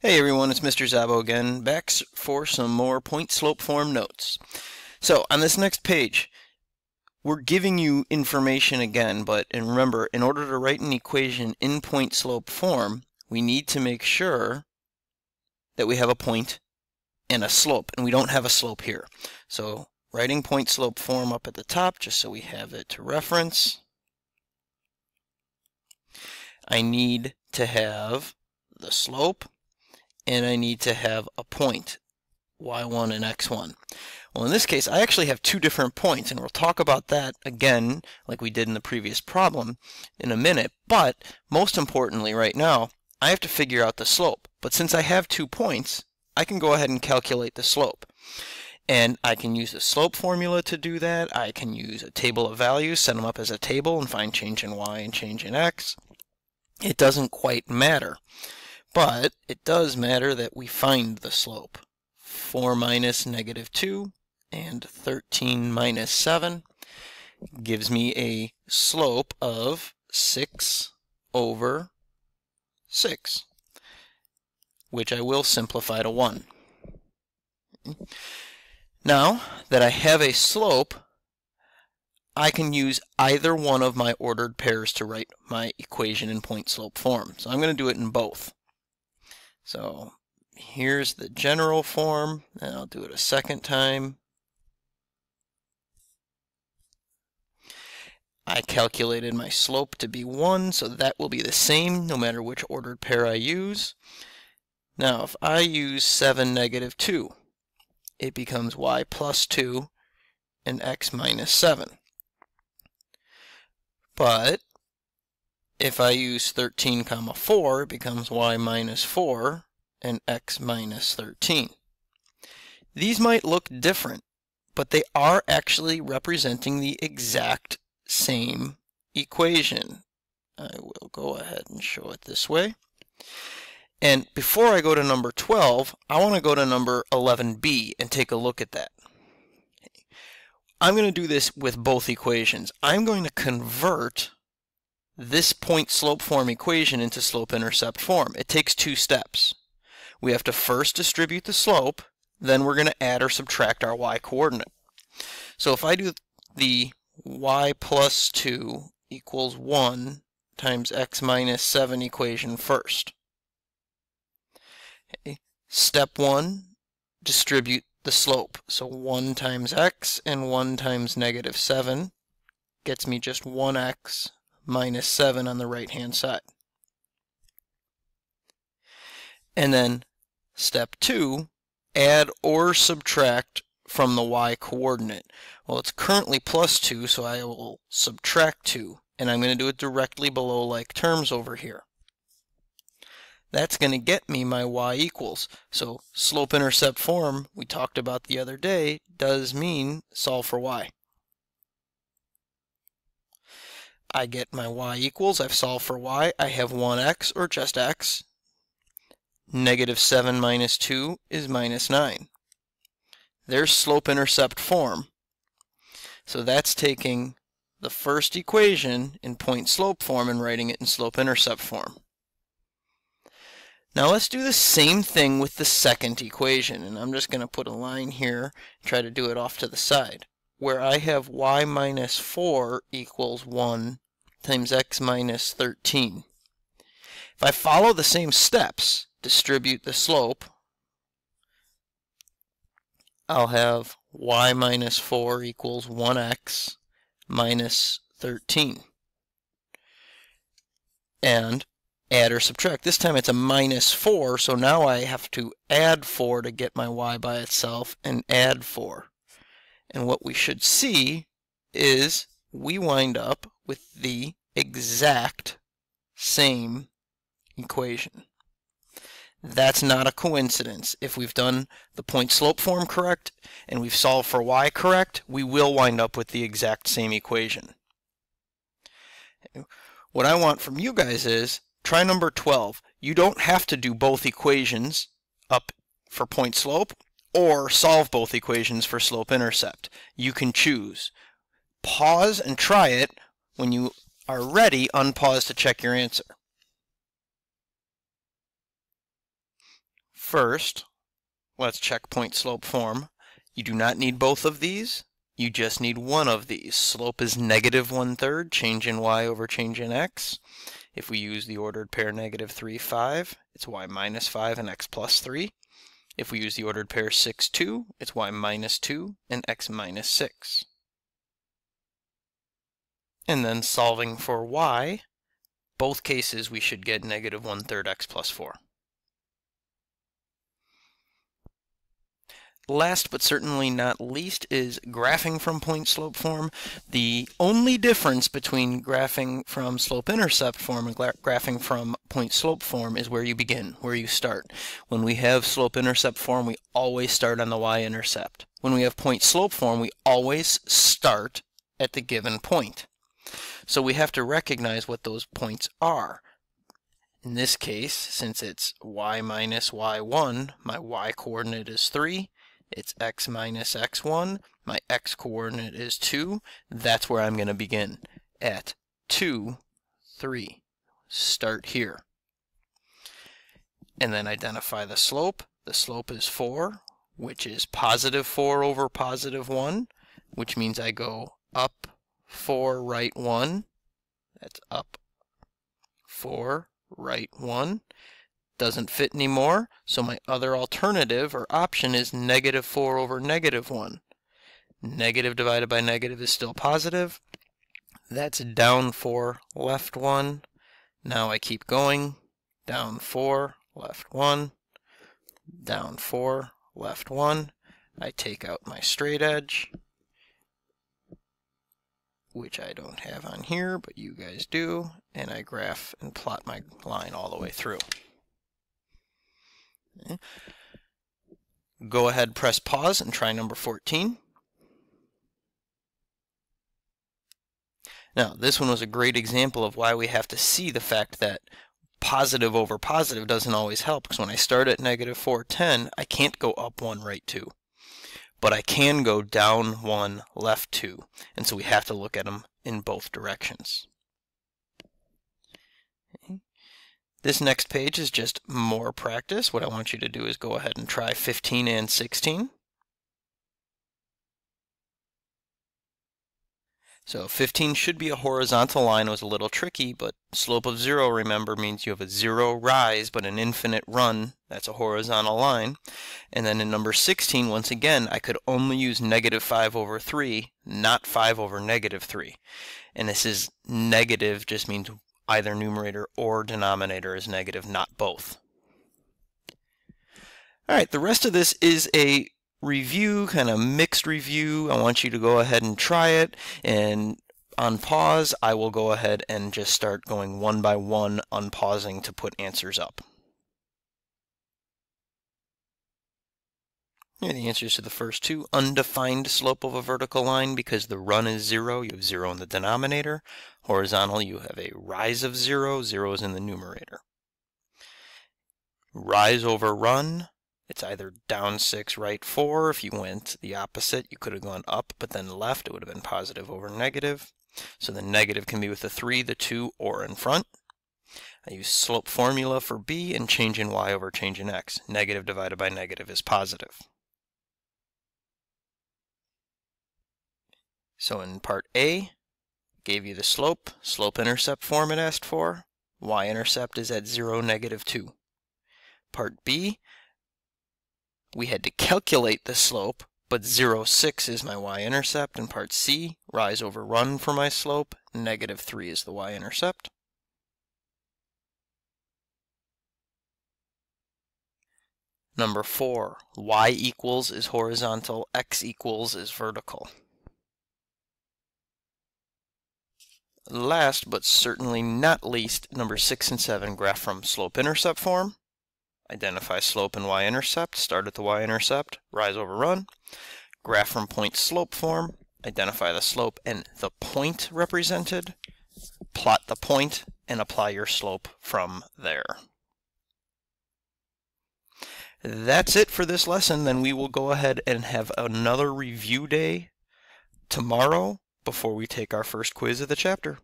Hey everyone, it's Mr. Zabo again, back for some more point slope form notes. So on this next page, we're giving you information again, but remember, in order to write an equation in point slope form, we need to make sure that we have a point and a slope, and we don't have a slope here. So writing point slope form up at the top, just so we have it to reference, I need to have the slope, and I need to have a point, y1 and x1. Well, in this case, I actually have two different points, and we'll talk about that again, like we did in the previous problem, in a minute. But most importantly right now, I have to figure out the slope. But since I have 2 points, I can go ahead and calculate the slope. And I can use the slope formula to do that. I can use a table of values, set them up as a table, and find change in y and change in x. It doesn't quite matter. But it does matter that we find the slope. 4 minus negative 2 and 13 minus 7 gives me a slope of 6 over 6, which I will simplify to 1. Now that I have a slope, I can use either one of my ordered pairs to write my equation in point slope form. So I'm going to do it in both. So here's the general form, and I'll do it a second time. I calculated my slope to be 1, so that will be the same no matter which ordered pair I use. Now if I use 7, negative 2, it becomes y plus 2 and x minus 7. But if I use 13, 4, it becomes y minus 4 and x minus 13. These might look different, but they are actually representing the exact same equation. I will go ahead and show it this way. And before I go to number 12, I want to go to number 11b and take a look at that. I'm going to do this with both equations. I'm going to convert this point slope form equation into slope-intercept form. It takes 2 steps. We have to first distribute the slope, then we're going to add or subtract our y-coordinate. So if I do the y plus 2 equals 1 times x minus 7 equation first. Okay. Step 1, distribute the slope. So 1 times x and 1 times negative 7 gets me just 1x minus 7 on the right-hand side. And then step 2, add or subtract from the y-coordinate. Well, it's currently plus 2, so I will subtract 2, and I'm going to do it directly below like terms over here. That's going to get me my y equals. So slope-intercept form we talked about the other day does mean solve for y. I get my y equals, I've solved for y, I have 1x or just x. Negative 7 minus 2 is minus 9. There's slope-intercept form. So that's taking the first equation in point-slope form and writing it in slope-intercept form. Now let's do the same thing with the second equation, and I'm just going to put a line here, try to do it off to the side, where I have y minus 4 equals 1 times x minus 13. If I follow the same steps, distribute the slope, I'll have y minus 4 equals 1x minus 13. And add or subtract. This time it's a minus 4, so now I have to add 4 to get my y by itself and add 4. And what we should see is we wind up with the exact same equation. That's not a coincidence. If we've done the point-slope form correct and we've solved for y correct, we will wind up with the exact same equation. What I want from you guys is try number 12. You don't have to do both equations up for point-slope or solve both equations for slope-intercept. You can choose. Pause and try it. When you are ready, unpause to check your answer. First, let's check point slope form. You do not need both of these. You just need one of these. Slope is negative 1/3, change in y over change in x. If we use the ordered pair negative 3, 5, it's y minus 5 and x plus 3. If we use the ordered pair 6, 2, it's y minus 2 and x minus 6. And then solving for y, both cases we should get negative 1/3 x plus 4. Last but certainly not least is graphing from point slope form. The only difference between graphing from slope-intercept form and graphing from point slope form is where you begin, where you start. When we have slope-intercept form, we always start on the y-intercept. When we have point slope form, we always start at the given point. So we have to recognize what those points are. In this case, since it's y minus y1, my y-coordinate is 3. It's x minus x1. My x-coordinate is 2. That's where I'm going to begin, at 2, 3. Start here. And then identify the slope. The slope is 4, which is positive 4 over positive 1, which means I go up 4, right 1. That's up 4, right 1. Doesn't fit anymore, so my other alternative or option is negative 4 over negative 1. Negative divided by negative is still positive. That's down 4, left 1. Now I keep going. Down 4, left 1. Down 4, left 1. I take out my straight edge, which I don't have on here, but you guys do, and I graph and plot my line all the way through. Okay. Go ahead, press pause, and try number 14. Now, this one was a great example of why we have to see the fact that positive over positive doesn't always help, because when I start at negative 4, 10, I can't go up 1, right 2. But I can go down 1, left 2, and so we have to look at them in both directions. Okay. This next page is just more practice. What I want you to do is go ahead and try 15 and 16. So 15 should be a horizontal line. It was a little tricky, but slope of 0, remember, means you have a 0 rise, but an infinite run. That's a horizontal line. And then in number 16, once again, I could only use negative 5 over 3, not 5 over negative 3. And this is negative just means either numerator or denominator is negative, not both. All right, the rest of this is a review, kind of mixed review. I want you to go ahead and try it, and on pause, I will go ahead and just start going one by one, unpausing to put answers up. Here are the answers to the first two. Undefined slope of a vertical line because the run is 0. You have 0 in the denominator. Horizontal, you have a rise of 0. 0 is in the numerator. Rise over run, it's either down 6, right 4. If you went the opposite, you could have gone up, but then left. It would have been positive over negative. So the negative can be with the 3, the 2, or in front. I use slope formula for b and change in y over change in x. Negative divided by negative is positive. So in part A, gave you the slope, slope-intercept form it asked for. Y-intercept is at 0, negative 2. Part B, we had to calculate the slope, but 0, 6 is my y-intercept. And part C, rise over run for my slope, negative 3 is the y-intercept. Number 4, y equals is horizontal, x equals is vertical. Last, but certainly not least, number 6 and 7, graph from slope-intercept form. Identify slope and y-intercept, start at the y-intercept, rise over run. Graph from point slope form, identify the slope and the point represented. Plot the point and apply your slope from there. That's it for this lesson. Then we will go ahead and have another review day tomorrow before we take our first quiz of the chapter.